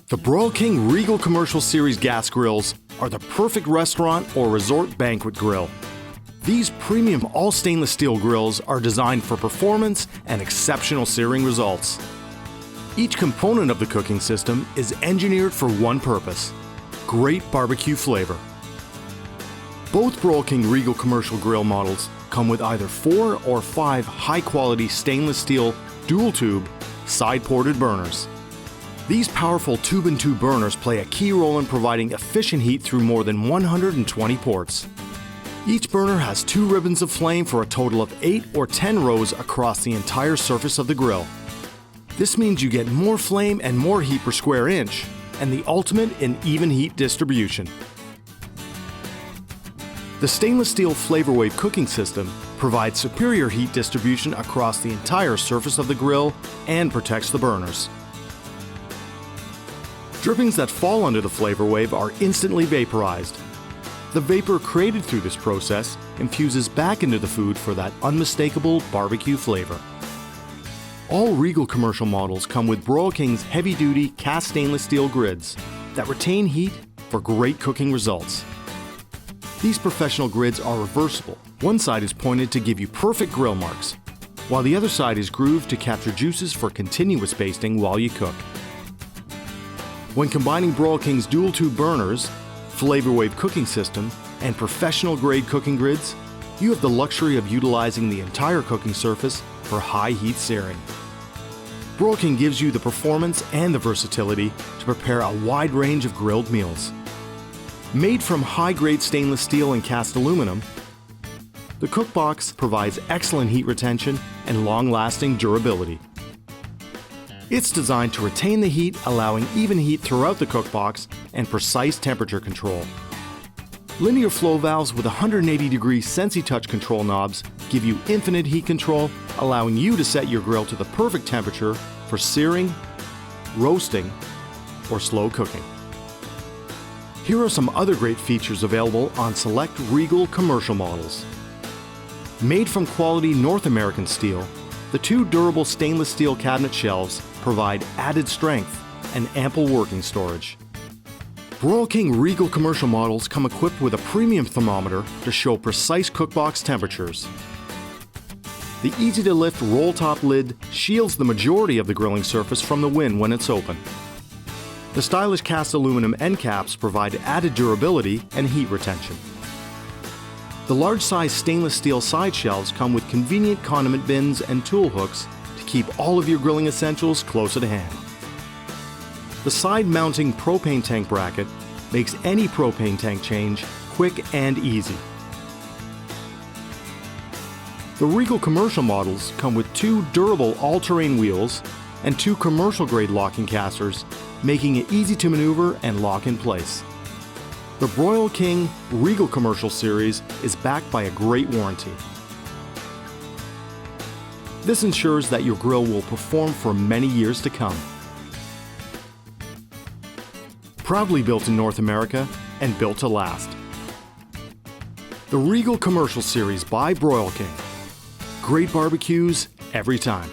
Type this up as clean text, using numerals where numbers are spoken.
The Broil King Regal Commercial Series gas grills are the perfect restaurant or resort banquet grill. These premium all stainless steel grills are designed for performance and exceptional searing results. Each component of the cooking system is engineered for one purpose: great barbecue flavor. Both Broil King Regal Commercial grill models come with either 4 or 5 high-quality stainless steel dual-tube side-ported burners. These powerful tube-and-tube burners play a key role in providing efficient heat through more than 120 ports. Each burner has 2 ribbons of flame for a total of 8 or 10 rows across the entire surface of the grill. This means you get more flame and more heat per square inch, and the ultimate in even heat distribution. The stainless steel Flavor Wave cooking system provides superior heat distribution across the entire surface of the grill and protects the burners. Drippings that fall under the Flavor Wave are instantly vaporized. The vapor created through this process infuses back into the food for that unmistakable barbecue flavor. All Regal commercial models come with Broil King's heavy-duty cast stainless steel grids that retain heat for great cooking results. These professional grids are reversible. One side is pointed to give you perfect grill marks, while the other side is grooved to capture juices for continuous basting while you cook. When combining Broil King's dual-tube burners, Flavor Wave cooking system, and professional-grade cooking grids, you have the luxury of utilizing the entire cooking surface for high-heat searing. Broil King gives you the performance and the versatility to prepare a wide range of grilled meals. Made from high-grade stainless steel and cast aluminum, the cookbox provides excellent heat retention and long-lasting durability. It's designed to retain the heat, allowing even heat throughout the cookbox and precise temperature control. Linear flow valves with 180-degree Sensi-Touch control knobs give you infinite heat control, allowing you to set your grill to the perfect temperature for searing, roasting, or slow cooking. Here are some other great features available on select Regal commercial models. Made from quality North American steel, the 2 durable stainless steel cabinet shelves provide added strength and ample working storage. Broil King Regal commercial models come equipped with a premium thermometer to show precise cookbox temperatures. The easy-to-lift roll-top lid shields the majority of the grilling surface from the wind when it's open. The stylish cast aluminum end caps provide added durability and heat retention. The large-size stainless steel side shelves come with convenient condiment bins and tool hooks to keep all of your grilling essentials close at hand. The side-mounting propane tank bracket makes any propane tank change quick and easy. The Regal commercial models come with 2 durable all-terrain wheels and 2 commercial-grade locking casters, making it easy to maneuver and lock in place. The Broil King Regal Commercial Series is backed by a great warranty. This ensures that your grill will perform for many years to come. Proudly built in North America and built to last. The Regal Commercial Series by Broil King. Great barbecues every time.